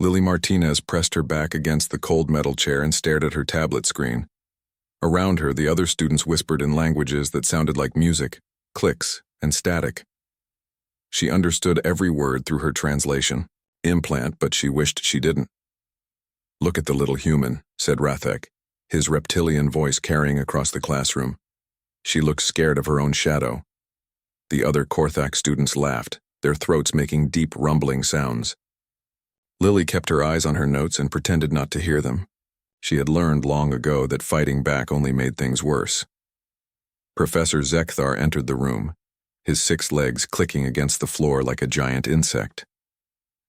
Lily Martinez pressed her back against the cold metal chair and stared at her tablet screen. Around her, the other students whispered in languages that sounded like music, clicks, and static. She understood every word through her translation. Implant, but she wished she didn't. "Look at the little human," said Rathek, his reptilian voice carrying across the classroom. She looked scared of her own shadow. The other Korthak students laughed, their throats making deep rumbling sounds. Lily kept her eyes on her notes and pretended not to hear them. She had learned long ago that fighting back only made things worse. Professor Zekthar entered the room, his 6 legs clicking against the floor like a giant insect.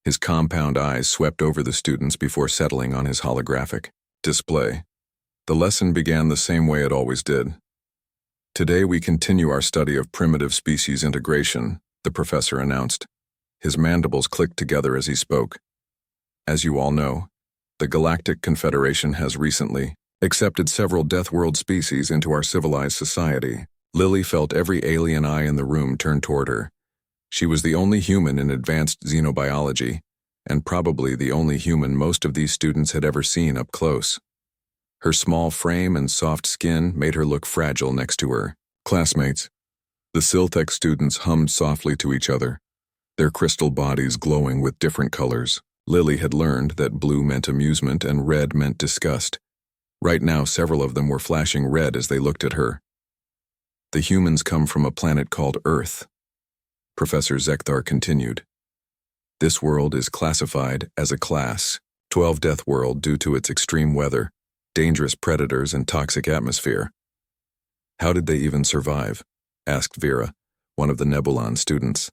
His compound eyes swept over the students before settling on his holographic display. The lesson began the same way it always did. "Today we continue our study of primitive species integration," the professor announced. His mandibles clicked together as he spoke. "As you all know, the Galactic Confederation has recently accepted several Deathworld species into our civilized society." Lily felt every alien eye in the room turn toward her. She was the only human in advanced xenobiology, and probably the only human most of these students had ever seen up close. Her small frame and soft skin made her look fragile next to her classmates. The Siltec students hummed softly to each other, their crystal bodies glowing with different colors. Lily had learned that blue meant amusement and red meant disgust. Right now, several of them were flashing red as they looked at her. "The humans come from a planet called Earth," Professor Zekthar continued. "This world is classified as a Class 12 death world due to its extreme weather, dangerous predators, and toxic atmosphere." "How did they even survive?" asked Vera, one of the Nebulon students.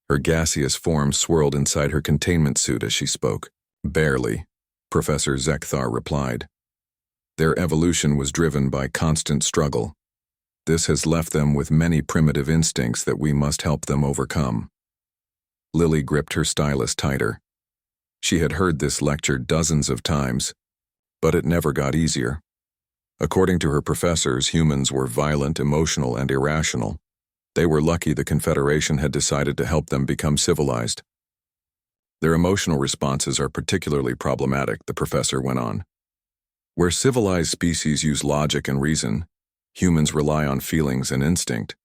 Her gaseous form swirled inside her containment suit as she spoke. "Barely," Professor Zekthar replied. "Their evolution was driven by constant struggle. This has left them with many primitive instincts that we must help them overcome." Lily gripped her stylus tighter. She had heard this lecture dozens of times, but it never got easier. According to her professors, humans were violent, emotional, and irrational. They were lucky the Confederation had decided to help them become civilized. "Their emotional responses are particularly problematic," the professor went on. "Where civilized species use logic and reason, humans rely on feelings and instinct.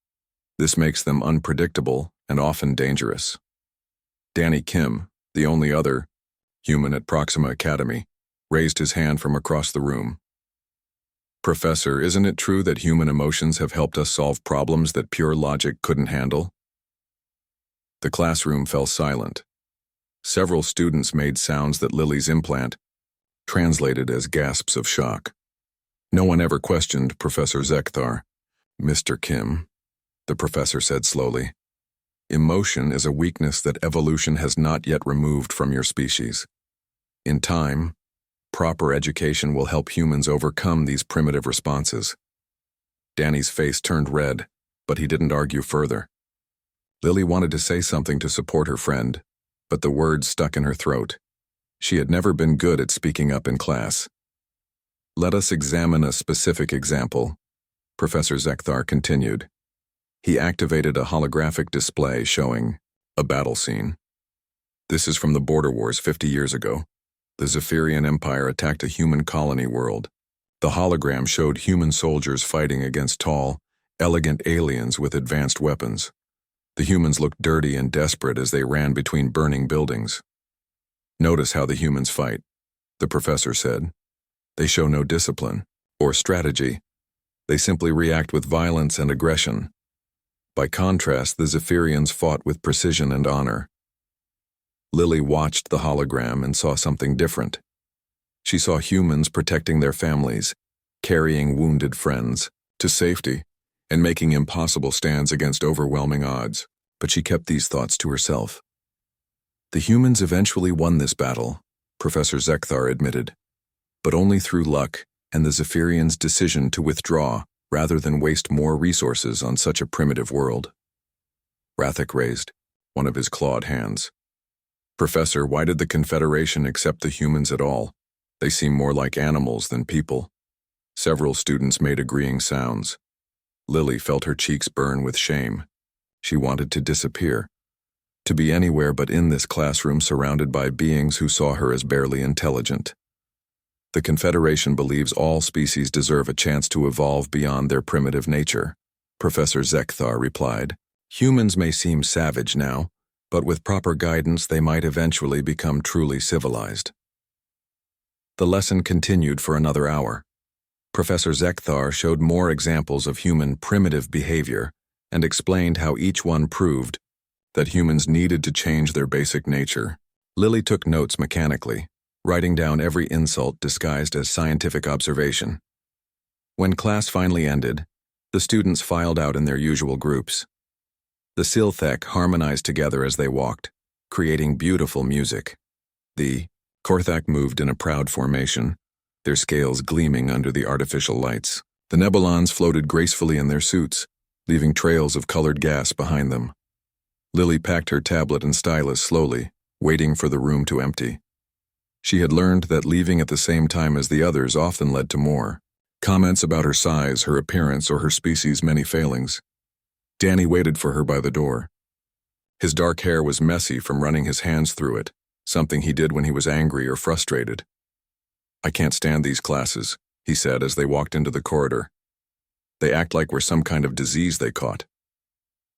This makes them unpredictable and often dangerous." Danny Kim, the only other human at Proxima Academy, raised his hand from across the room. "Professor, isn't it true that human emotions have helped us solve problems that pure logic couldn't handle?" The classroom fell silent. Several students made sounds that Lily's implant translated as gasps of shock. No one ever questioned Professor Zekthar. "Mr. Kim," the professor said slowly, "emotion is a weakness that evolution has not yet removed from your species. In time, proper education will help humans overcome these primitive responses." Danny's face turned red, but he didn't argue further. Lily wanted to say something to support her friend, but the words stuck in her throat. She had never been good at speaking up in class. "Let us examine a specific example," Professor Zekthar continued. He activated a holographic display showing a battle scene. "This is from the Border Wars 50 years ago. The Zephyrian Empire attacked a human colony world. The hologram showed human soldiers fighting against tall, elegant aliens with advanced weapons. The humans looked dirty and desperate as they ran between burning buildings. Notice how the humans fight," the professor said. "They show no discipline or strategy. They simply react with violence and aggression. By contrast, the Zephyrians fought with precision and honor." Lily watched the hologram and saw something different. She saw humans protecting their families, carrying wounded friends to safety, and making impossible stands against overwhelming odds. But she kept these thoughts to herself. "The humans eventually won this battle," Professor Zekthar admitted, "but only through luck and the Zephyrians' decision to withdraw rather than waste more resources on such a primitive world." Rathek raised one of his clawed hands. "Professor, why did the Confederation accept the humans at all? They seem more like animals than people." Several students made agreeing sounds. Lily felt her cheeks burn with shame. She wanted to disappear. to be anywhere but in this classroom surrounded by beings who saw her as barely intelligent. The Confederation believes all species deserve a chance to evolve beyond their primitive nature, Professor Zekthar replied. Humans may seem savage now, but with proper guidance they might eventually become truly civilized. The lesson continued for another hour. Professor Zekthar showed more examples of human primitive behavior and explained how each one proved that humans needed to change their basic nature. Lily took notes mechanically, writing down every insult disguised as scientific observation. When class finally ended, the students filed out in their usual groups. The Silthek harmonized together as they walked, creating beautiful music. The Korthak moved in a proud formation, their scales gleaming under the artificial lights. The Nebulons floated gracefully in their suits, leaving trails of colored gas behind them. Lily packed her tablet and stylus slowly, waiting for the room to empty. She had learned that leaving at the same time as the others often led to more comments about her size, her appearance, or her species' many failings. Danny waited for her by the door. His dark hair was messy from running his hands through it, something he did when he was angry or frustrated. "I can't stand these classes," he said as they walked into the corridor. "They act like we're some kind of disease they caught."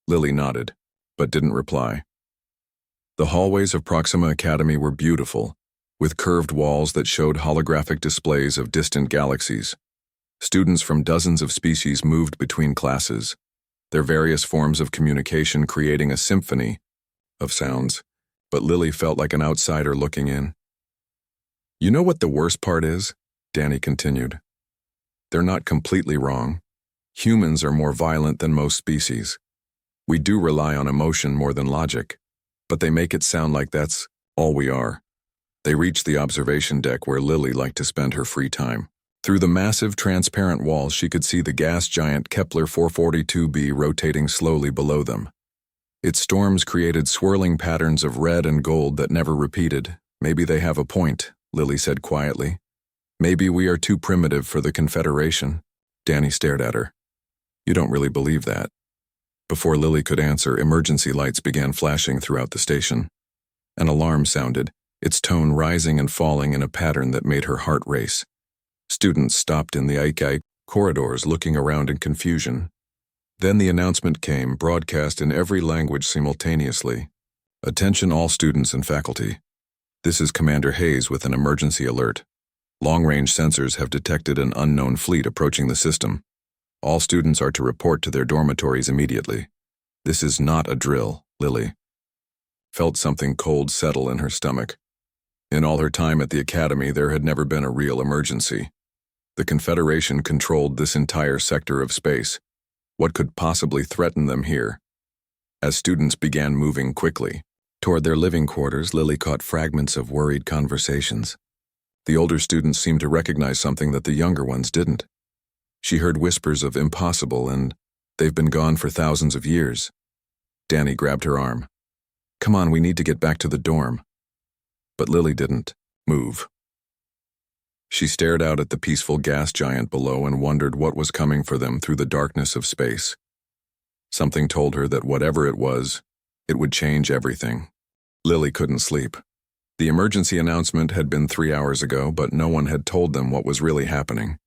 Lily nodded, but didn't reply. The hallways of Proxima Academy were beautiful, with curved walls that showed holographic displays of distant galaxies. Students from dozens of species moved between classes, their various forms of communication creating a symphony of sounds, but Lily felt like an outsider looking in. "You know what the worst part is?" Danny continued. "They're not completely wrong. Humans are more violent than most species. We do rely on emotion more than logic, but they make it sound like that's all we are." They reached the observation deck where Lily liked to spend her free time. Through the massive transparent walls she could see the gas giant Kepler 442b rotating slowly below them. Its storms created swirling patterns of red and gold that never repeated. "Maybe they have a point," Lily said quietly. "Maybe we are too primitive for the Confederation." Danny stared at her. "You don't really believe that?" Before Lily could answer, emergency lights began flashing throughout the station. An alarm sounded, its tone rising and falling in a pattern that made her heart race. Students stopped in the HFY corridors looking around in confusion. Then the announcement came, broadcast in every language simultaneously. "Attention all students and faculty. This is Commander Hayes with an emergency alert. Long-range sensors have detected an unknown fleet approaching the system. All students are to report to their dormitories immediately." This is not a drill, Lily felt something cold settle in her stomach. In all her time at the academy, there had never been a real emergency. The Confederation controlled this entire sector of space. What could possibly threaten them here? As students began moving quickly toward their living quarters, Lily caught fragments of worried conversations. The older students seemed to recognize something that the younger ones didn't. She heard whispers of impossible and they've been gone for thousands of years. Danny grabbed her arm. "Come on, we need to get back to the dorm." But Lily didn't move. She stared out at the peaceful gas giant below and wondered what was coming for them through the darkness of space. Something told her that whatever it was, it would change everything. Lily couldn't sleep. The emergency announcement had been 3 hours ago, but no one had told them what was really happening.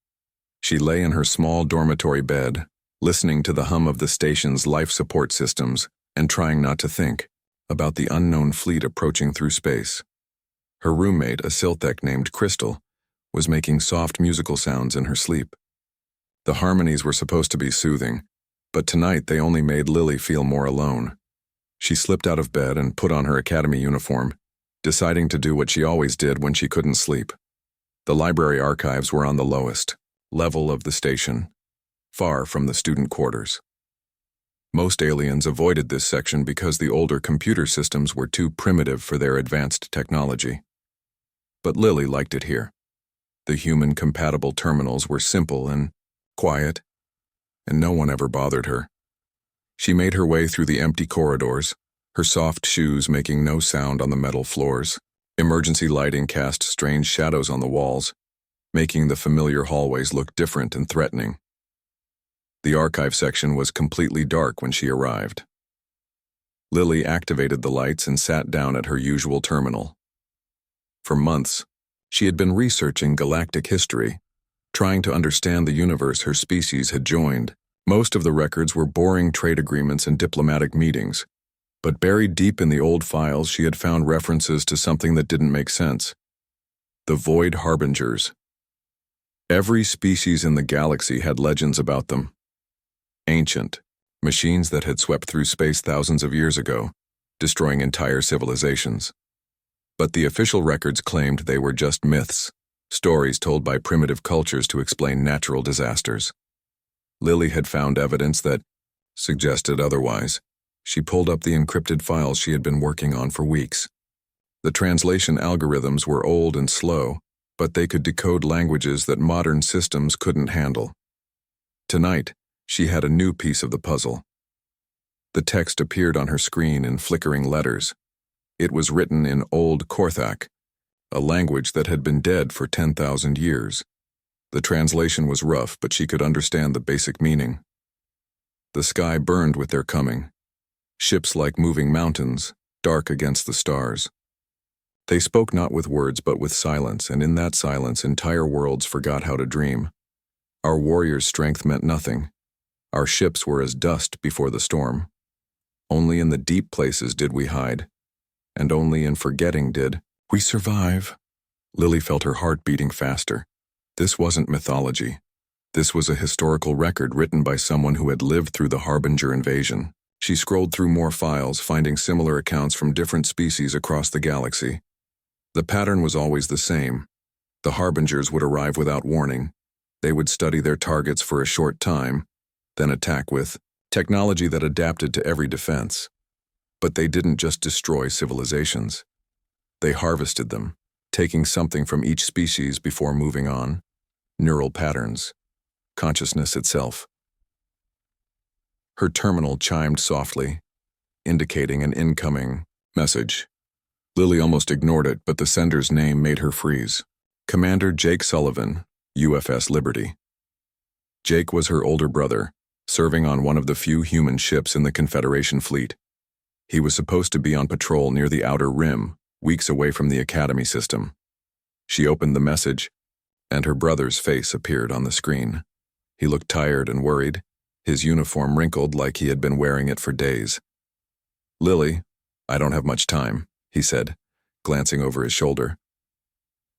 She lay in her small dormitory bed, listening to the hum of the station's life support systems and trying not to think about the unknown fleet approaching through space. Her roommate, a Silthek named Crystal, was making soft musical sounds in her sleep. The harmonies were supposed to be soothing, but tonight they only made Lily feel more alone. She slipped out of bed and put on her academy uniform, deciding to do what she always did when she couldn't sleep. The library archives were on the lowest level of the station, far from the student quarters. Most aliens avoided this section because the older computer systems were too primitive for their advanced technology. But Lily liked it here. The human-compatible terminals were simple and quiet, and no one ever bothered her. She made her way through the empty corridors, her soft shoes making no sound on the metal floors. Emergency lighting cast strange shadows on the walls, making the familiar hallways look different and threatening. The archive section was completely dark when she arrived. Lily activated the lights and sat down at her usual terminal. For months, she had been researching galactic history, trying to understand the universe her species had joined. Most of the records were boring trade agreements and diplomatic meetings, but buried deep in the old files she had found references to something that didn't make sense. The Void Harbingers. Every species in the galaxy had legends about them. Ancient, machines that had swept through space thousands of years ago, destroying entire civilizations. But the official records claimed they were just myths, stories told by primitive cultures to explain natural disasters. Lily had found evidence that suggested otherwise. She pulled up the encrypted files she had been working on for weeks. The translation algorithms were old and slow, but they could decode languages that modern systems couldn't handle. Tonight, she had a new piece of the puzzle. The text appeared on her screen in flickering letters. It was written in Old Korthak, a language that had been dead for 10,000 years. The translation was rough, but she could understand the basic meaning. The sky burned with their coming. Ships like moving mountains, dark against the stars. They spoke not with words but with silence, and in that silence entire worlds forgot how to dream. Our warriors' strength meant nothing. Our ships were as dust before the storm. Only in the deep places did we hide, and only in forgetting did we survive. Lily felt her heart beating faster. This wasn't mythology. This was a historical record written by someone who had lived through the Harbinger invasion. She scrolled through more files, finding similar accounts from different species across the galaxy. The pattern was always the same. The Harbingers would arrive without warning. They would study their targets for a short time, then attack with technology that adapted to every defense. But they didn't just destroy civilizations. They harvested them, taking something from each species before moving on. Neural patterns. Consciousness itself. Her terminal chimed softly, indicating an incoming message. Lily almost ignored it, but the sender's name made her freeze. Commander Jake Sullivan, UFS Liberty. Jake was her older brother, serving on one of the few human ships in the Confederation fleet. He was supposed to be on patrol near the Outer Rim, weeks away from the Academy system. She opened the message, and her brother's face appeared on the screen. He looked tired and worried, his uniform wrinkled like he had been wearing it for days. "Lily, I don't have much time," he said, glancing over his shoulder.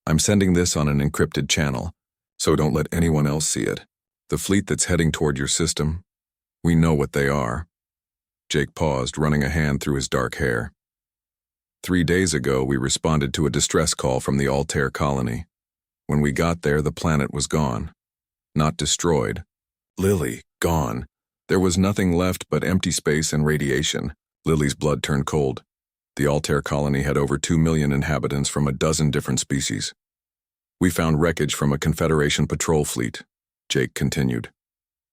"I'm sending this on an encrypted channel, so don't let anyone else see it. The fleet that's heading toward your system, we know what they are." Jake paused, running a hand through his dark hair. 3 days ago, we responded to a distress call from the Altair colony. When we got there, the planet was gone. Not destroyed. Lily, gone. There was nothing left but empty space and radiation. Lily's blood turned cold. The Altair colony had over 2 million inhabitants from a dozen different species. "We found wreckage from a Confederation patrol fleet," Jake continued.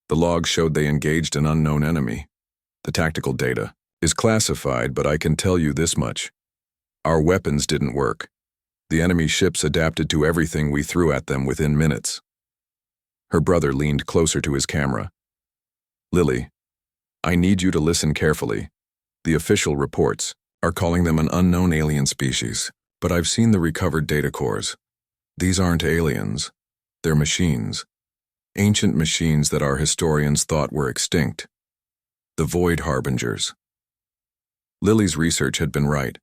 "The logs showed they engaged an unknown enemy. The tactical data is classified, but I can tell you this much. Our weapons didn't work. The enemy ships adapted to everything we threw at them within minutes." Her brother leaned closer to his camera. "Lily, I need you to listen carefully. The official reports are calling them an unknown alien species, but I've seen the recovered data cores. These aren't aliens. They're machines. Ancient machines that our historians thought were extinct. The Void Harbingers." Lily's research had been right.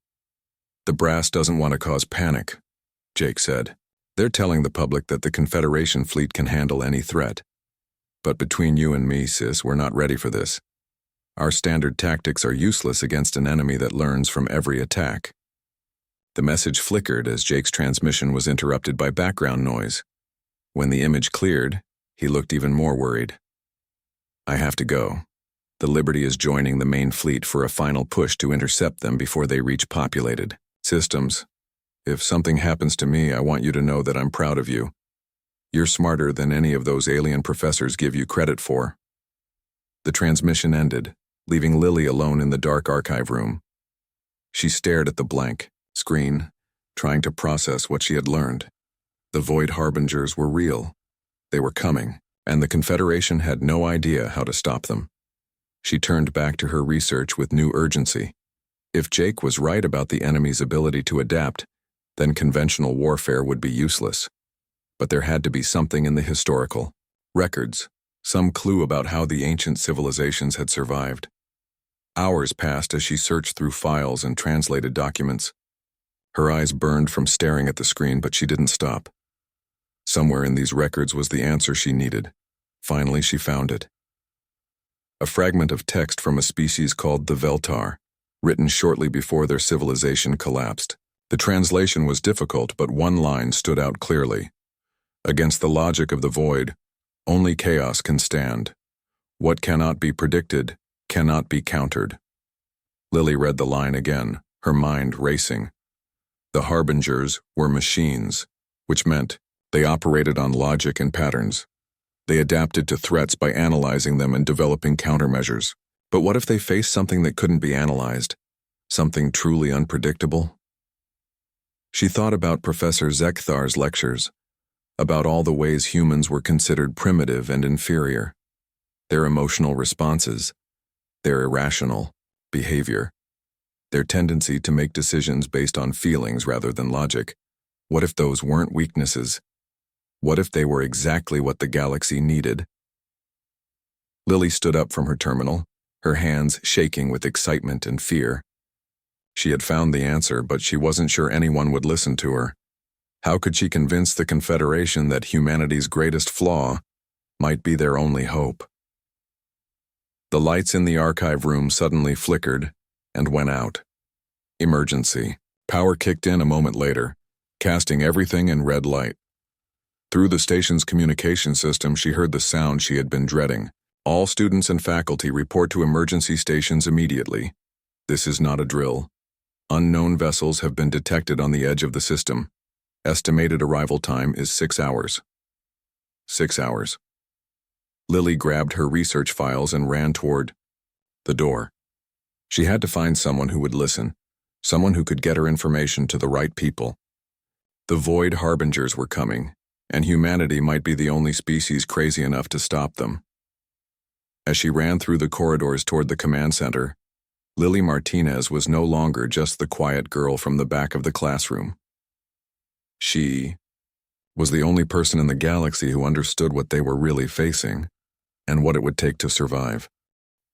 "The brass doesn't want to cause panic," Jake said. "They're telling the public that the Confederation fleet can handle any threat. But between you and me, sis, we're not ready for this. Our standard tactics are useless against an enemy that learns from every attack." The message flickered as Jake's transmission was interrupted by background noise. When the image cleared, he looked even more worried. "I have to go. The Liberty is joining the main fleet for a final push to intercept them before they reach populated systems. If something happens to me, I want you to know that I'm proud of you. You're smarter than any of those alien professors give you credit for." The transmission ended, leaving Lily alone in the dark archive room. She stared at the blank screen, trying to process what she had learned. The Void Harbingers were real. They were coming, and the Confederation had no idea how to stop them. She turned back to her research with new urgency. If Jake was right about the enemy's ability to adapt, then conventional warfare would be useless. But there had to be something in the historical records, some clue about how the ancient civilizations had survived. Hours passed as she searched through files and translated documents. Her eyes burned from staring at the screen, but she didn't stop. Somewhere in these records was the answer she needed. Finally, she found it. A fragment of text from a species called the Veltar, written shortly before their civilization collapsed. The translation was difficult, but one line stood out clearly. Against the logic of the void, only chaos can stand. What cannot be predicted cannot be countered. Lily read the line again, her mind racing. The harbingers were machines, which meant they operated on logic and patterns. They adapted to threats by analyzing them and developing countermeasures. But what if they faced something that couldn't be analyzed? Something truly unpredictable? She thought about Professor Zekthar's lectures, about all the ways humans were considered primitive and inferior, their emotional responses, their irrational behavior, their tendency to make decisions based on feelings rather than logic. What if those weren't weaknesses? What if they were exactly what the galaxy needed? Lily stood up from her terminal, her hands shaking with excitement and fear. She had found the answer, but she wasn't sure anyone would listen to her. How could she convince the Confederation that humanity's greatest flaw might be their only hope? The lights in the archive room suddenly flickered and went out. Emergency. Power kicked in a moment later, casting everything in red light. Through the station's communication system, she heard the sound she had been dreading. All students and faculty report to emergency stations immediately. This is not a drill. Unknown vessels have been detected on the edge of the system. Estimated arrival time is 6 hours. 6 hours. Lily grabbed her research files and ran toward the door. She had to find someone who would listen, someone who could get her information to the right people. The Void Harbingers were coming, and humanity might be the only species crazy enough to stop them. As she ran through the corridors toward the command center, Lily Martinez was no longer just the quiet girl from the back of the classroom. She was the only person in the galaxy who understood what they were really facing and what it would take to survive.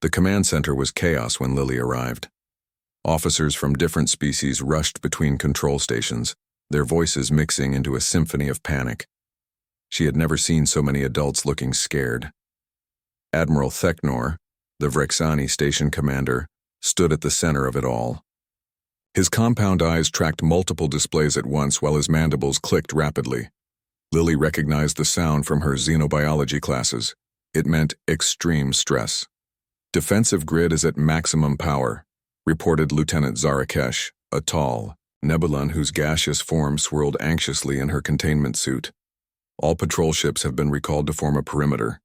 The command center was chaos when Lily arrived. Officers from different species rushed between control stations, their voices mixing into a symphony of panic. She had never seen so many adults looking scared. Admiral Theknor, the Vrexani station commander, stood at the center of it all. His compound eyes tracked multiple displays at once while his mandibles clicked rapidly. Lily recognized the sound from her xenobiology classes. It meant extreme stress. Defensive grid is at maximum power, reported Lieutenant Zarakesh, a tall Nebulan whose gaseous form swirled anxiously in her containment suit. All patrol ships have been recalled to form a perimeter.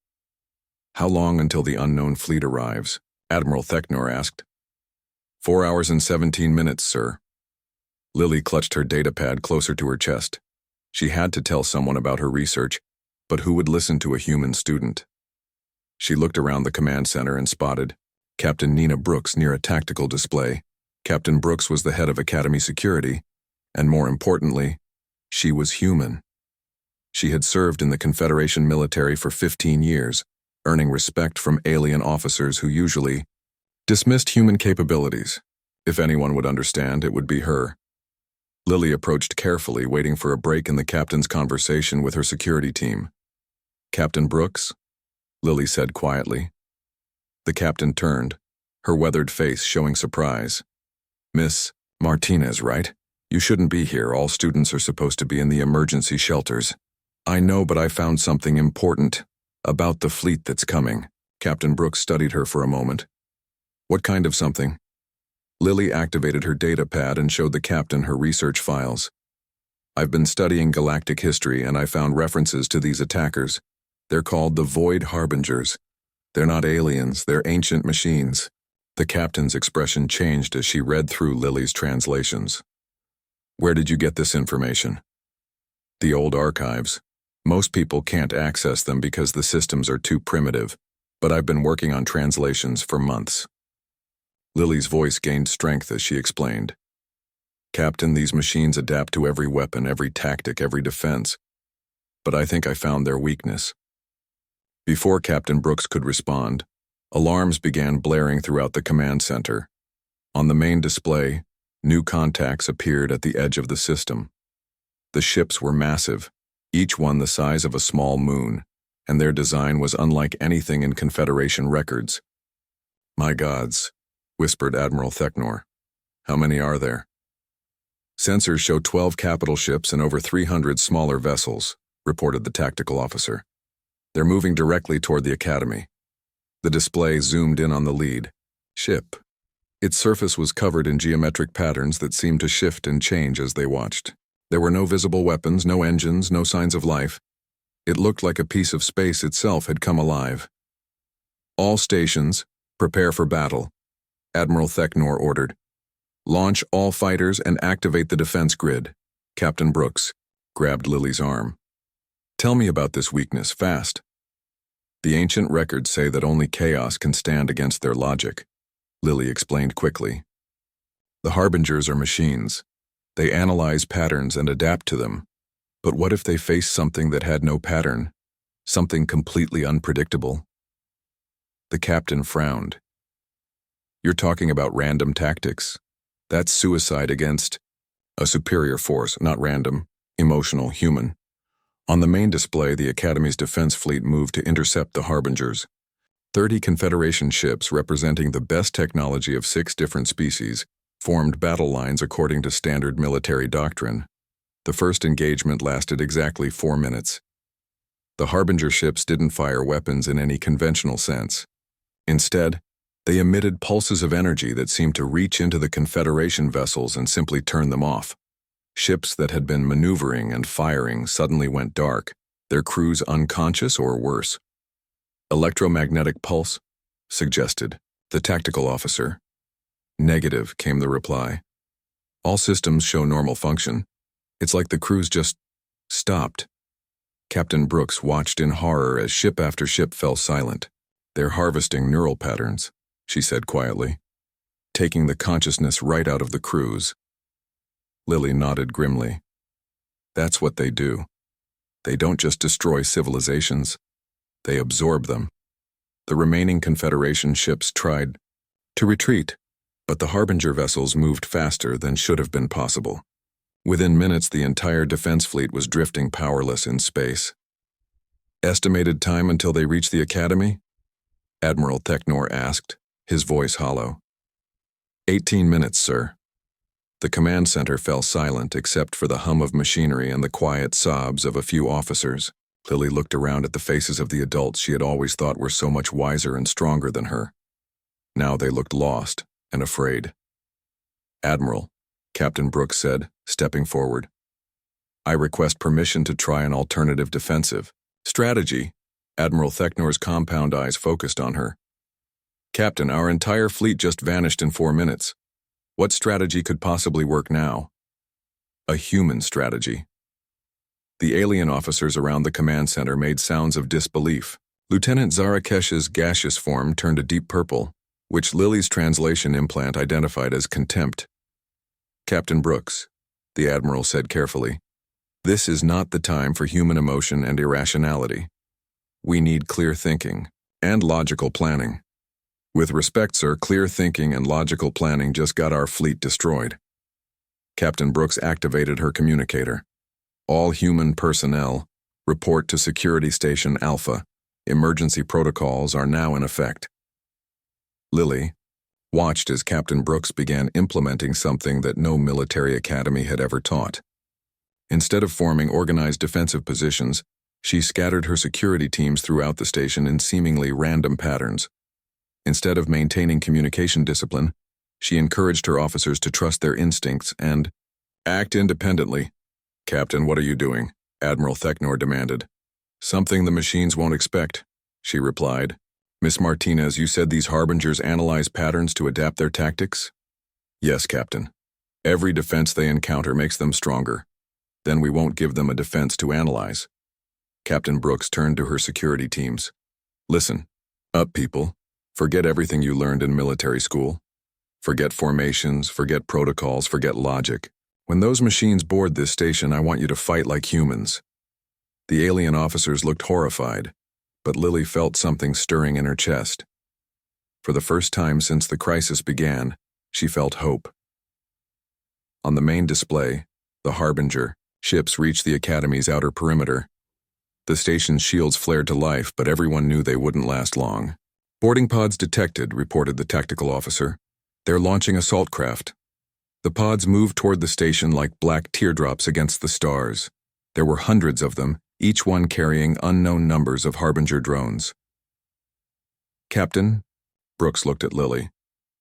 How long until the unknown fleet arrives? Admiral Theknor asked. 4 hours and 17 minutes, sir. Lily clutched her datapad closer to her chest. She had to tell someone about her research, but who would listen to a human student? She looked around the command center and spotted Captain Nina Brooks near a tactical display. Captain Brooks was the head of Academy Security, and more importantly, she was human. She had served in the Confederation military for 15 years, earning respect from alien officers who usually dismissed human capabilities. If anyone would understand, it would be her. Lily approached carefully, waiting for a break in the captain's conversation with her security team. Captain Brooks? Lily said quietly. The captain turned, her weathered face showing surprise. Miss Martinez, right? You shouldn't be here. All students are supposed to be in the emergency shelters. I know, but I found something important about the fleet that's coming. Captain Brooks studied her for a moment. What kind of something? Lily activated her datapad and showed the captain her research files. I've been studying galactic history and I found references to these attackers. They're called the Void Harbingers. They're not aliens, they're ancient machines. The captain's expression changed as she read through Lily's translations. Where did you get this information? The old archives. Most people can't access them because the systems are too primitive, but I've been working on translations for months. Lily's voice gained strength as she explained. Captain, these machines adapt to every weapon, every tactic, every defense. But I think I found their weakness. Before Captain Brooks could respond, alarms began blaring throughout the command center. On the main display, new contacts appeared at the edge of the system. The ships were massive, each one the size of a small moon, and their design was unlike anything in Confederation records. My gods, whispered Admiral Theknor. How many are there? Sensors show 12 capital ships and over 300 smaller vessels, reported the tactical officer. They're moving directly toward the Academy. The display zoomed in on the lead ship. Its surface was covered in geometric patterns that seemed to shift and change as they watched. There were no visible weapons, no engines, no signs of life. It looked like a piece of space itself had come alive. All stations, prepare for battle, Admiral Theknor ordered. Launch all fighters and activate the defense grid. Captain Brooks grabbed Lily's arm. Tell me about this weakness, fast. The ancient records say that only chaos can stand against their logic, Lily explained quickly. The Harbingers are machines. They analyze patterns and adapt to them. But what if they faced something that had no pattern, something completely unpredictable? The captain frowned. You're talking about random tactics. That's suicide against a superior force, not random, emotional, human. On the main display, the Academy's defense fleet moved to intercept the Harbingers. 30 Confederation ships representing the best technology of 6 different species formed battle lines according to standard military doctrine. The first engagement lasted exactly 4 minutes. The Harbinger ships didn't fire weapons in any conventional sense. Instead, they emitted pulses of energy that seemed to reach into the Confederation vessels and simply turn them off. Ships that had been maneuvering and firing suddenly went dark, their crews unconscious or worse. Electromagnetic pulse, suggested the tactical officer. Negative, came the reply. All systems show normal function. It's like the crews just stopped. Captain Brooks watched in horror as ship after ship fell silent. They're harvesting neural patterns, she said quietly, taking the consciousness right out of the crews. Lily nodded grimly. That's what they do. They don't just destroy civilizations. They absorb them. The remaining Confederation ships tried to retreat, but the Harbinger vessels moved faster than should have been possible. Within minutes, the entire defense fleet was drifting powerless in space. Estimated time until they reached the Academy? Admiral Theknor asked, his voice hollow. 18 minutes, sir. The command center fell silent except for the hum of machinery and the quiet sobs of a few officers. Lily looked around at the faces of the adults she had always thought were so much wiser and stronger than her. Now they looked lost and afraid. Admiral, Captain Brooks said, stepping forward. I request permission to try an alternative defensive strategy. Admiral Theknor's compound eyes focused on her. Captain, our entire fleet just vanished in 4 minutes. What strategy could possibly work now? A human strategy. The alien officers around the command center made sounds of disbelief. Lieutenant Zarakesh's gaseous form turned a deep purple, which Lily's translation implant identified as contempt. Captain Brooks, the Admiral said carefully, this is not the time for human emotion and irrationality. We need clear thinking and logical planning. With respect, sir, clear thinking and logical planning just got our fleet destroyed. Captain Brooks activated her communicator. All human personnel, report to Security Station Alpha. Emergency protocols are now in effect. Lily watched as Captain Brooks began implementing something that no military academy had ever taught. Instead of forming organized defensive positions, she scattered her security teams throughout the station in seemingly random patterns. Instead of maintaining communication discipline, she encouraged her officers to trust their instincts and act independently. Captain, what are you doing? Admiral Theknor demanded. Something the machines won't expect, she replied. Miss Martinez, you said these Harbingers analyze patterns to adapt their tactics? Yes, Captain. Every defense they encounter makes them stronger. Then we won't give them a defense to analyze. Captain Brooks turned to her security teams. Listen, up people. Forget everything you learned in military school. Forget formations, forget protocols, forget logic. When those machines board this station, I want you to fight like humans." The alien officers looked horrified, but Lily felt something stirring in her chest. For the first time since the crisis began, she felt hope. On the main display, the Harbinger ships reached the Academy's outer perimeter. The station's shields flared to life, but everyone knew they wouldn't last long. "Boarding pods detected," reported the tactical officer. "They're launching assault craft." The pods moved toward the station like black teardrops against the stars. There were hundreds of them, each one carrying unknown numbers of Harbinger drones. "Captain," Brooks looked at Lily,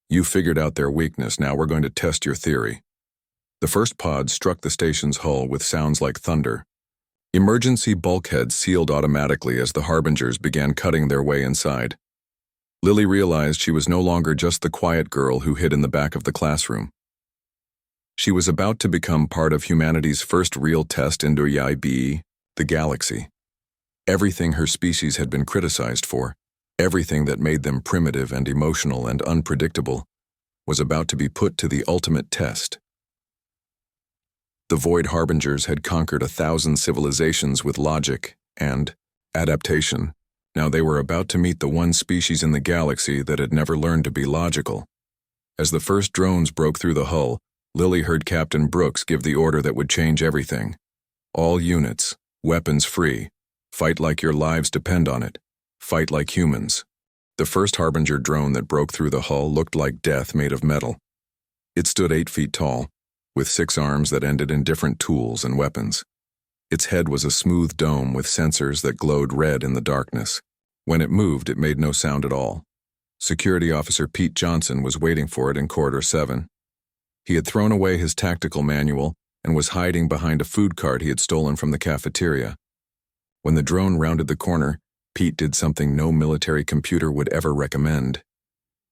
"you figured out their weakness. Now we're going to test your theory." The first pod struck the station's hull with sounds like thunder. Emergency bulkheads sealed automatically as the Harbingers began cutting their way inside. Lily realized she was no longer just the quiet girl who hid in the back of the classroom. She was about to become part of humanity's first real test into the galaxy. Everything her species had been criticized for, everything that made them primitive and emotional and unpredictable, was about to be put to the ultimate test. The Void Harbingers had conquered 1,000 civilizations with logic and adaptation. Now they were about to meet the one species in the galaxy that had never learned to be logical. As the first drones broke through the hull, Lily heard Captain Brooks give the order that would change everything. "All units, weapons free. Fight like your lives depend on it. Fight like humans." The first Harbinger drone that broke through the hull looked like death made of metal. It stood 8 feet tall, with 6 arms that ended in different tools and weapons. Its head was a smooth dome with sensors that glowed red in the darkness. When it moved, it made no sound at all. Security Officer Pete Johnson was waiting for it in Corridor 7. He had thrown away his tactical manual and was hiding behind a food cart he had stolen from the cafeteria. When the drone rounded the corner, Pete did something no military computer would ever recommend.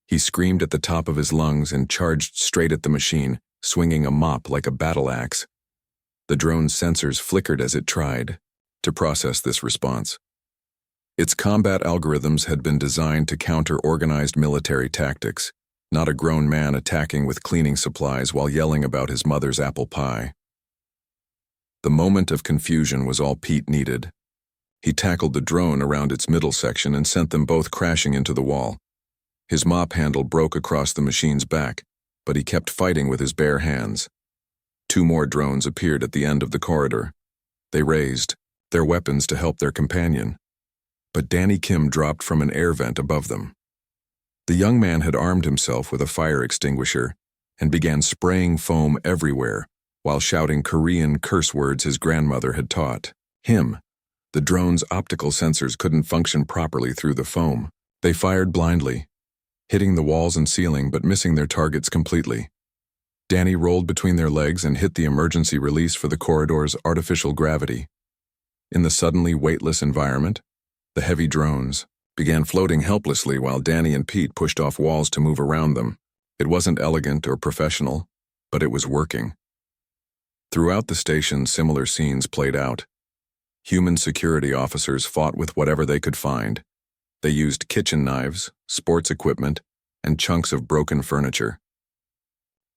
He screamed at the top of his lungs and charged straight at the machine, swinging a mop like a battle axe. The drone's sensors flickered as it tried to process this response. Its combat algorithms had been designed to counter organized military tactics, not a grown man attacking with cleaning supplies while yelling about his mother's apple pie. The moment of confusion was all Pete needed. He tackled the drone around its middle section and sent them both crashing into the wall. His mop handle broke across the machine's back, but he kept fighting with his bare hands. 2 more drones appeared at the end of the corridor. They raised their weapons to help their companion, but Danny Kim dropped from an air vent above them. The young man had armed himself with a fire extinguisher and began spraying foam everywhere while shouting Korean curse words his grandmother had taught him. The drone's optical sensors couldn't function properly through the foam. They fired blindly, hitting the walls and ceiling but missing their targets completely. Danny rolled between their legs and hit the emergency release for the corridor's artificial gravity. In the suddenly weightless environment, the heavy drones began floating helplessly while Danny and Pete pushed off walls to move around them. It wasn't elegant or professional, but it was working. Throughout the station, similar scenes played out. Human security officers fought with whatever they could find. They used kitchen knives, sports equipment, and chunks of broken furniture.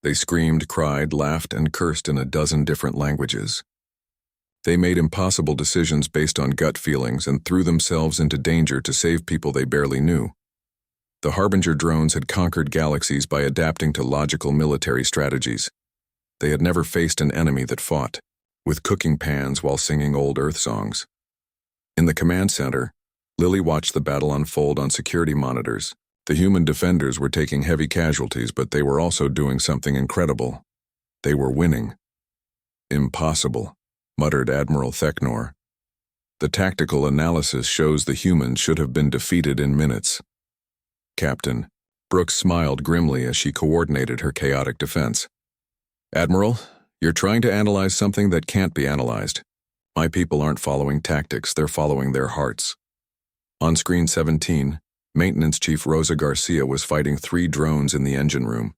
They screamed, cried, laughed, and cursed in a dozen different languages. They made impossible decisions based on gut feelings and threw themselves into danger to save people they barely knew. The Harbinger drones had conquered galaxies by adapting to logical military strategies. They had never faced an enemy that fought with cooking pans while singing old Earth songs. In the command center, Lily watched the battle unfold on security monitors. The human defenders were taking heavy casualties, but they were also doing something incredible. They were winning. "Impossible," muttered Admiral Theknor. "The tactical analysis shows the humans should have been defeated in minutes." "Captain," Brooks smiled grimly as she coordinated her chaotic defense. "Admiral, you're trying to analyze something that can't be analyzed. My people aren't following tactics, they're following their hearts." On screen 17, Maintenance Chief Rosa Garcia was fighting 3 drones in the engine room.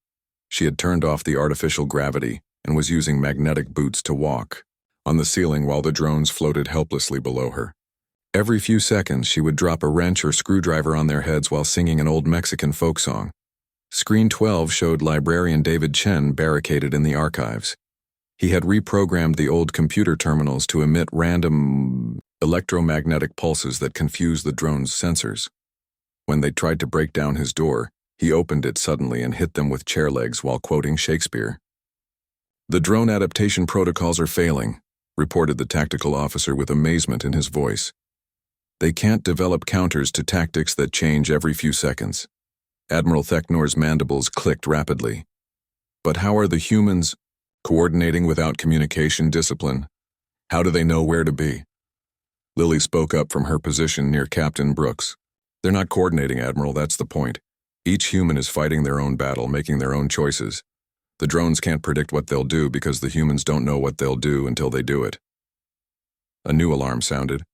She had turned off the artificial gravity and was using magnetic boots to walk on the ceiling while the drones floated helplessly below her. Every few seconds, she would drop a wrench or screwdriver on their heads while singing an old Mexican folk song. Screen 12 showed librarian David Chen barricaded in the archives. He had reprogrammed the old computer terminals to emit random electromagnetic pulses that confused the drone's sensors. When they tried to break down his door, he opened it suddenly and hit them with chair legs while quoting Shakespeare. "The drone adaptation protocols are failing," reported the tactical officer with amazement in his voice. "They can't develop counters to tactics that change every few seconds." Admiral Theknor's mandibles clicked rapidly. "But how are the humans coordinating without communication discipline? How do they know where to be?" Lily spoke up from her position near Captain Brooks. "They're not coordinating, Admiral, that's the point. Each human is fighting their own battle, making their own choices. The drones can't predict what they'll do because the humans don't know what they'll do until they do it." A new alarm sounded,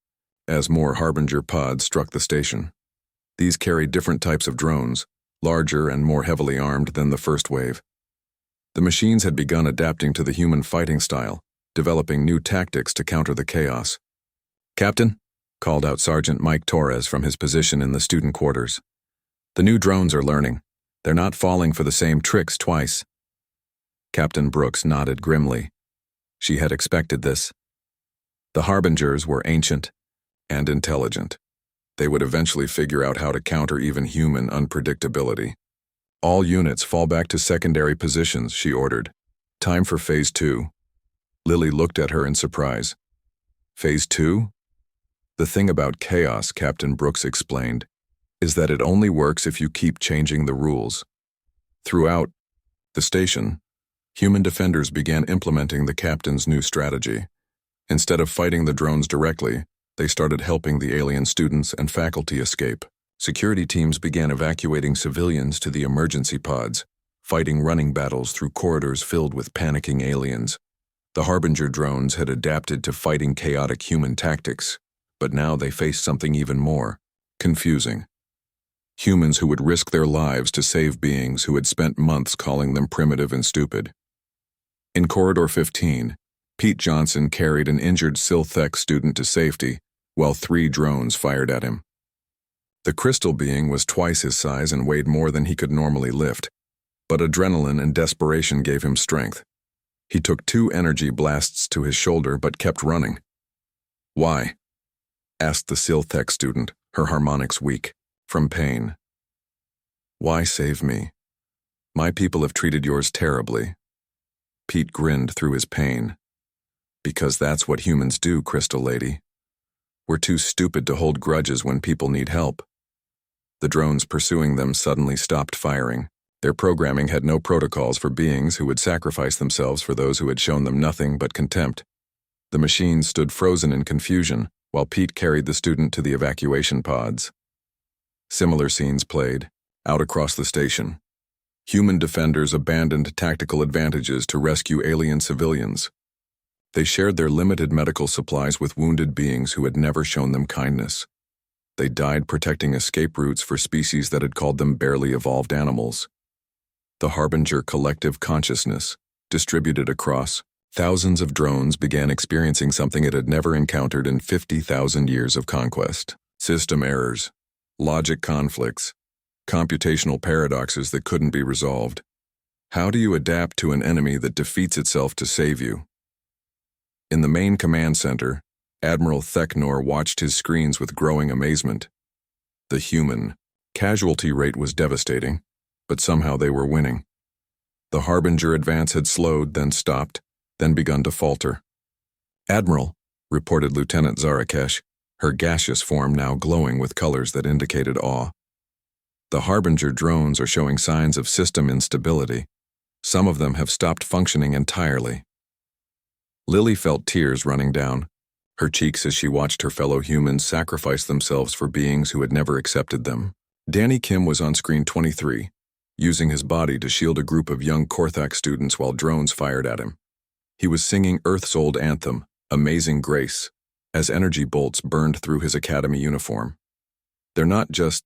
as more Harbinger pods struck the station. These carried different types of drones, larger and more heavily armed than the first wave. The machines had begun adapting to the human fighting style, developing new tactics to counter the chaos. "Captain," called out Sergeant Mike Torres from his position in the student quarters. "The new drones are learning. They're not falling for the same tricks twice." Captain Brooks nodded grimly. She had expected this. The Harbingers were ancient and intelligent. They would eventually figure out how to counter even human unpredictability. "All units fall back to secondary positions," she ordered. "Time for Phase 2. Lily looked at her in surprise. "Phase 2? "The thing about chaos," Captain Brooks explained, "is that it only works if you keep changing the rules." Throughout the station, human defenders began implementing the captain's new strategy. Instead of fighting the drones directly, they started helping the alien students and faculty escape. Security teams began evacuating civilians to the emergency pods, fighting running battles through corridors filled with panicking aliens. The Harbinger drones had adapted to fighting chaotic human tactics, but now they faced something even more confusing. Humans who would risk their lives to save beings who had spent months calling them primitive and stupid. In Corridor 15, Pete Johnson carried an injured Silthek student to safety, while 3 drones fired at him. The crystal being was twice his size and weighed more than he could normally lift, but adrenaline and desperation gave him strength. He took 2 energy blasts to his shoulder but kept running. "Why?" asked the Silthek student, her harmonics weak from pain. "Why save me? My people have treated yours terribly." Pete grinned through his pain. "Because that's what humans do, Crystal Lady. We're too stupid to hold grudges when people need help." The drones pursuing them suddenly stopped firing. Their programming had no protocols for beings who would sacrifice themselves for those who had shown them nothing but contempt. The machines stood frozen in confusion, while Pete carried the student to the evacuation pods. Similar scenes played, out across the station. Human defenders abandoned tactical advantages to rescue alien civilians. They shared their limited medical supplies with wounded beings who had never shown them kindness. They died protecting escape routes for species that had called them barely evolved animals. The Harbinger collective consciousness, distributed across thousands of drones, began experiencing something it had never encountered in 50,000 years of conquest. System errors, logic conflicts, computational paradoxes that couldn't be resolved. How do you adapt to an enemy that defeats itself to save you? In the main command center, Admiral Theknor watched his screens with growing amazement. The human casualty rate was devastating, but somehow they were winning. The Harbinger advance had slowed, then stopped, then begun to falter. "Admiral," reported Lieutenant Zarakesh, her gaseous form now glowing with colors that indicated awe. "The Harbinger drones are showing signs of system instability. Some of them have stopped functioning entirely." Lily felt tears running down her cheeks as she watched her fellow humans sacrifice themselves for beings who had never accepted them. Danny Kim was on screen 23, using his body to shield a group of young Korthak students while drones fired at him. He was singing Earth's old anthem, Amazing Grace, as energy bolts burned through his academy uniform. "They're not just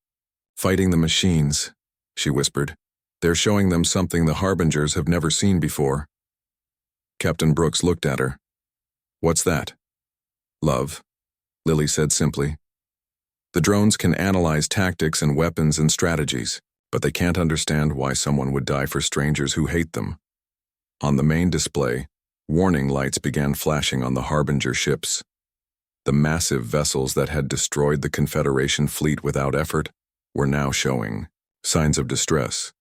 fighting the machines," she whispered. "They're showing them something the Harbingers have never seen before." Captain Brooks looked at her. "What's that?" "Love," Lily said simply. "The drones can analyze tactics and weapons and strategies, but they can't understand why someone would die for strangers who hate them. On the main display, warning lights began flashing on the Harbinger ships. The massive vessels that had destroyed the Confederation fleet without effort were now showing signs of distress.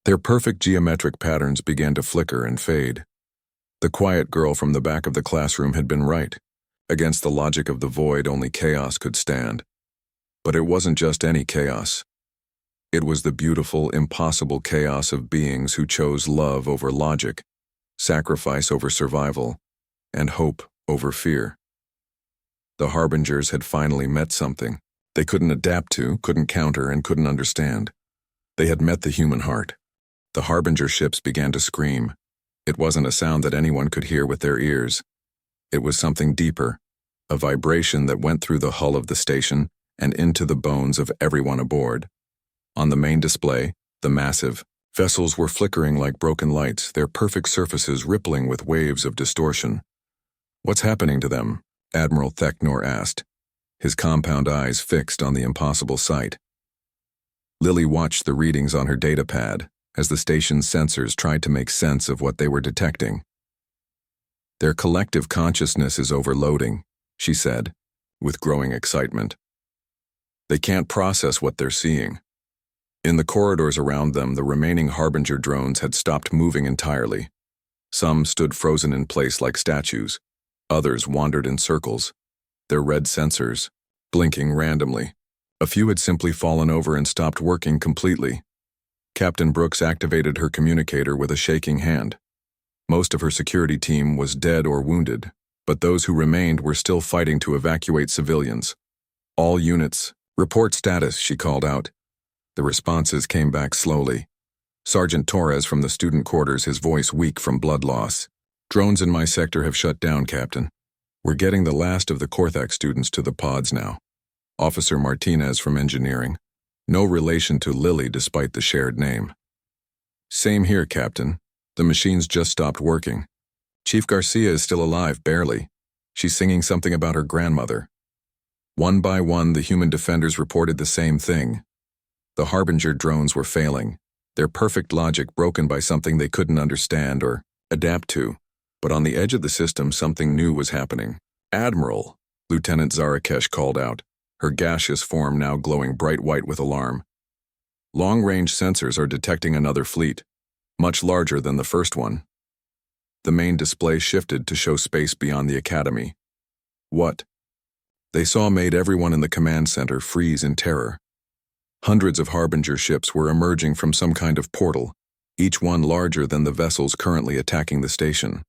Their perfect geometric patterns began to flicker and fade. The quiet girl from the back of the classroom had been right. Against the logic of the void, only chaos could stand. But it wasn't just any chaos. It was the beautiful, impossible chaos of beings who chose love over logic, sacrifice over survival, and hope over fear. The Harbingers had finally met something they couldn't adapt to, couldn't counter, and couldn't understand. They had met the human heart. The Harbinger ships began to scream. It wasn't a sound that anyone could hear with their ears. It was something deeper, a vibration that went through the hull of the station and into the bones of everyone aboard. On the main display, the massive vessels were flickering like broken lights, their perfect surfaces rippling with waves of distortion. "What's happening to them?" Admiral Theknor asked, his compound eyes fixed on the impossible sight. Lily watched the readings on her data pad as the station's sensors tried to make sense of what they were detecting. "Their collective consciousness is overloading," she said, with growing excitement. "They can't process what they're seeing." In the corridors around them, the remaining Harbinger drones had stopped moving entirely. Some stood frozen in place like statues. Others wandered in circles, their red sensors blinking randomly. A few had simply fallen over and stopped working completely. Captain Brooks activated her communicator with a shaking hand. Most of her security team was dead or wounded, but those who remained were still fighting to evacuate civilians. "All units, report status," she called out. The responses came back slowly. Sergeant Torres from the student quarters, his voice weak from blood loss. "Drones in my sector have shut down, Captain. We're getting the last of the Korthak students to the pods now." Officer Martinez from engineering. No relation to Lily despite the shared name. "Same here, Captain. The machines just stopped working. Chief Garcia is still alive, barely. She's singing something about her grandmother." One by one, the human defenders reported the same thing. The Harbinger drones were failing, their perfect logic broken by something they couldn't understand or adapt to. But on the edge of the system, something new was happening. "Admiral," Lieutenant Zarakesh called out, her gaseous form now glowing bright white with alarm. "Long-range sensors are detecting another fleet, much larger than the first one." The main display shifted to show space beyond the academy. What they saw made everyone in the command center freeze in terror. Hundreds of Harbinger ships were emerging from some kind of portal, each one larger than the vessels currently attacking the station.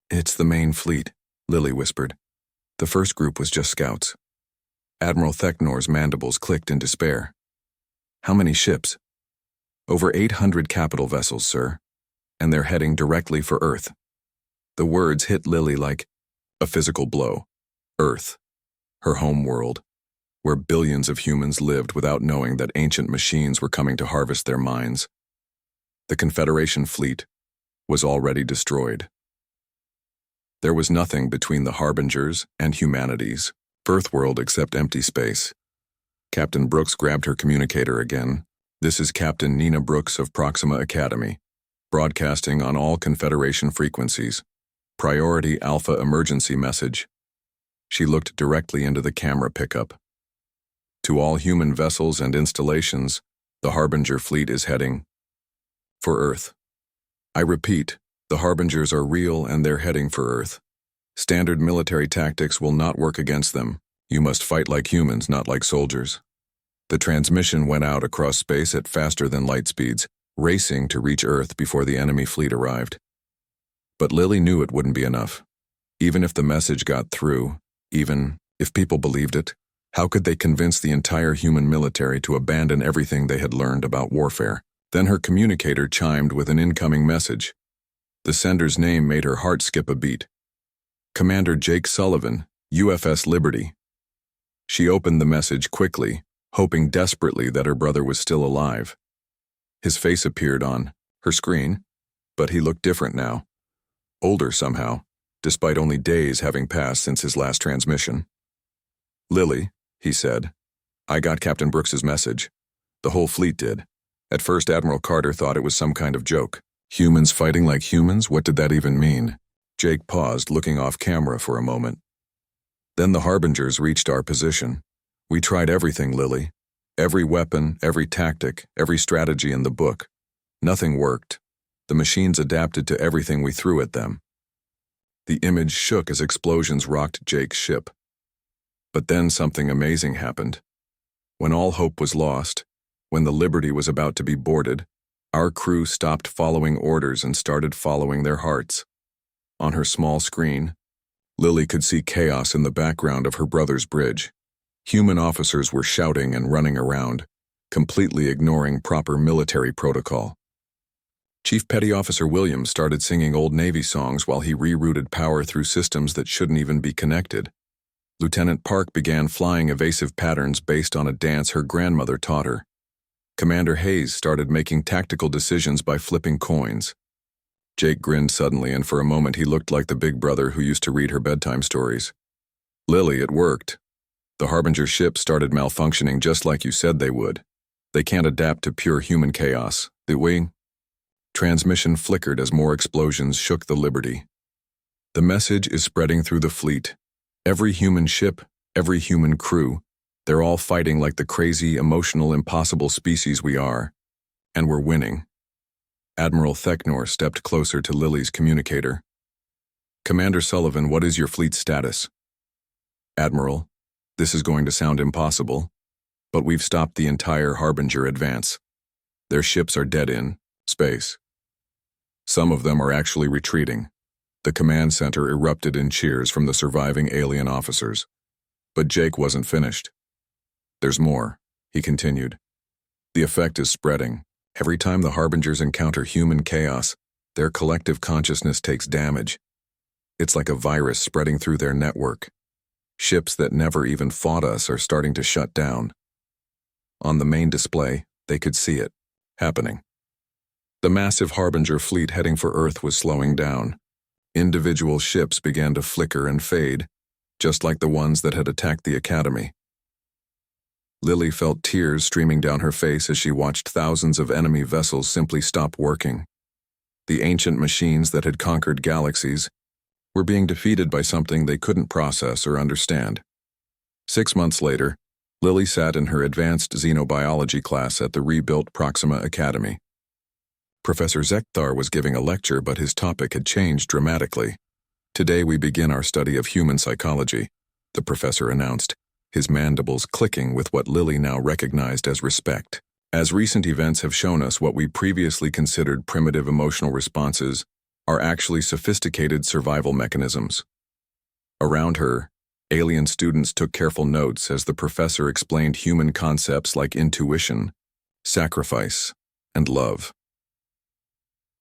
"It's the main fleet," Lily whispered. "The first group was just scouts." Admiral Theknor's mandibles clicked in despair. "How many ships?" "Over 800 capital vessels, sir, and they're heading directly for Earth." The words hit Lily like a physical blow. Earth, her home world, where billions of humans lived without knowing that ancient machines were coming to harvest their minds. The Confederation fleet was already destroyed. There was nothing between the Harbingers and humanity's Earthworld except empty space. Captain Brooks grabbed her communicator again. "This is Captain Nina Brooks of Proxima Academy, broadcasting on all Confederation frequencies. Priority Alpha emergency message." She looked directly into the camera pickup. "To all human vessels and installations, the Harbinger fleet is heading for Earth. I repeat, the Harbingers are real and they're heading for Earth. Standard military tactics will not work against them. You must fight like humans, not like soldiers." The transmission went out across space at faster than light speeds, racing to reach Earth before the enemy fleet arrived. But Lily knew it wouldn't be enough. Even if the message got through, even if people believed it, how could they convince the entire human military to abandon everything they had learned about warfare? Then her communicator chimed with an incoming message. The sender's name made her heart skip a beat. "Commander Jake Sullivan, UFS Liberty." She opened the message quickly, hoping desperately that her brother was still alive. His face appeared on her screen, but he looked different now. Older somehow, despite only days having passed since his last transmission. "Lily," he said, "I got Captain Brooks's message. The whole fleet did. At first, Admiral Carter thought it was some kind of joke. Humans fighting like humans? What did that even mean? Jake paused, looking off camera for a moment. Then the Harbingers reached our position. We tried everything, Lily. Every weapon, every tactic, every strategy in the book. Nothing worked. The machines adapted to everything we threw at them. The image shook as explosions rocked Jake's ship. But then something amazing happened. When all hope was lost, when the Liberty was about to be boarded, our crew stopped following orders and started following their hearts. On her small screen, Lily could see chaos in the background of her brother's bridge. Human officers were shouting and running around, completely ignoring proper military protocol. Chief Petty Officer Williams started singing old Navy songs while he rerouted power through systems that shouldn't even be connected. Lieutenant Park began flying evasive patterns based on a dance her grandmother taught her. Commander Hayes started making tactical decisions by flipping coins. Jake grinned suddenly, and for a moment he looked like the big brother who used to read her bedtime stories. Lily, it worked. The Harbinger ships started malfunctioning just like you said they would. They can't adapt to pure human chaos. Transmission flickered as more explosions shook the Liberty. The message is spreading through the fleet. Every human ship, every human crew, they're all fighting like the crazy, emotional, impossible species we are. And we're winning. Admiral Theknor stepped closer to Lily's communicator. Commander Sullivan, what is your fleet status? Admiral, this is going to sound impossible, but we've stopped the entire Harbinger advance. Their ships are dead in space. Some of them are actually retreating. The command center erupted in cheers from the surviving alien officers. But Jake wasn't finished. There's more, he continued. The effect is spreading. Every time the Harbingers encounter human chaos, their collective consciousness takes damage. It's like a virus spreading through their network. Ships that never even fought us are starting to shut down. On the main display, they could see it happening. The massive Harbinger fleet heading for Earth was slowing down. Individual ships began to flicker and fade, just like the ones that had attacked the Academy. Lily felt tears streaming down her face as she watched thousands of enemy vessels simply stop working. The ancient machines that had conquered galaxies were being defeated by something they couldn't process or understand. 6 months later, Lily sat in her advanced xenobiology class at the rebuilt Proxima Academy. Professor Zekthar was giving a lecture, but his topic had changed dramatically. Today we begin our study of human psychology, the professor announced, his mandibles clicking with what Lily now recognized as respect. As recent events have shown us, what we previously considered primitive emotional responses are actually sophisticated survival mechanisms. Around her, alien students took careful notes as the professor explained human concepts like intuition, sacrifice, and love.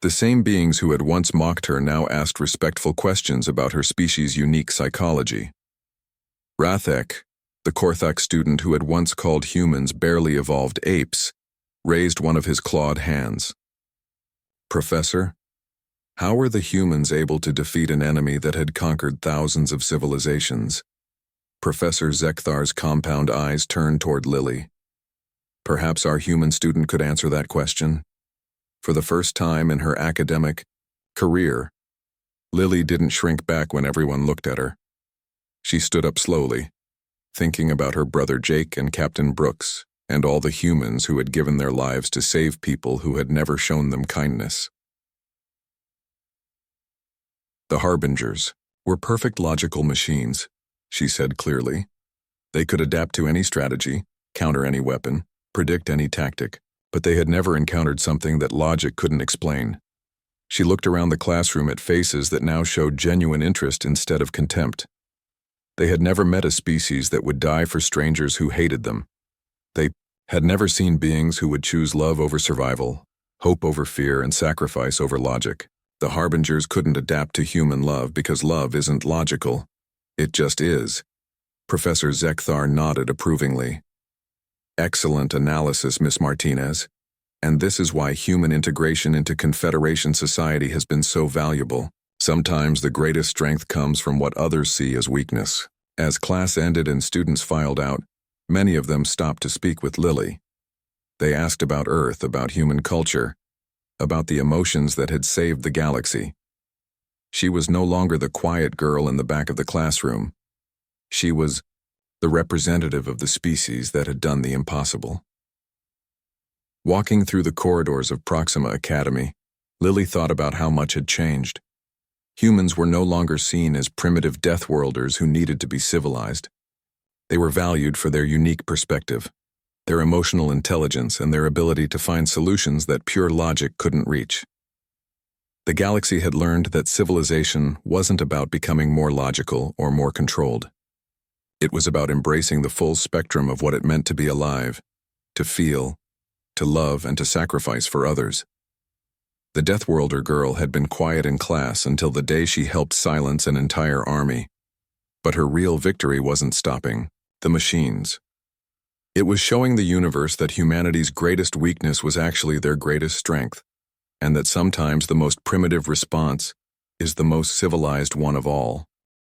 The same beings who had once mocked her now asked respectful questions about her species' unique psychology. Rathek, the Korthak student who had once called humans barely evolved apes, raised one of his clawed hands. Professor, how were the humans able to defeat an enemy that had conquered thousands of civilizations? Professor Zekthar's compound eyes turned toward Lily. Perhaps our human student could answer that question. For the first time in her academic career, Lily didn't shrink back when everyone looked at her. She stood up slowly, thinking about her brother Jake and Captain Brooks and all the humans who had given their lives to save people who had never shown them kindness. The Harbingers were perfect logical machines, she said clearly. They could adapt to any strategy, counter any weapon, predict any tactic, but they had never encountered something that logic couldn't explain. She looked around the classroom at faces that now showed genuine interest instead of contempt. They had never met a species that would die for strangers who hated them. They had never seen beings who would choose love over survival, hope over fear, and sacrifice over logic. The Harbingers couldn't adapt to human love because love isn't logical. It just is. Professor Zekthar nodded approvingly. Excellent analysis, Miss Martinez. And this is why human integration into Confederation society has been so valuable. Sometimes the greatest strength comes from what others see as weakness. As class ended and students filed out, many of them stopped to speak with Lily. They asked about Earth, about human culture, about the emotions that had saved the galaxy. She was no longer the quiet girl in the back of the classroom. She was the representative of the species that had done the impossible. Walking through the corridors of Proxima Academy, Lily thought about how much had changed. Humans were no longer seen as primitive Deathworlders who needed to be civilized. They were valued for their unique perspective, their emotional intelligence, and their ability to find solutions that pure logic couldn't reach. The galaxy had learned that civilization wasn't about becoming more logical or more controlled. It was about embracing the full spectrum of what it meant to be alive, to feel, to love, and to sacrifice for others. The Deathworlder girl had been quiet in class until the day she helped silence an entire army. But her real victory wasn't stopping the machines. It was showing the universe that humanity's greatest weakness was actually their greatest strength, and that sometimes the most primitive response is the most civilized one of all.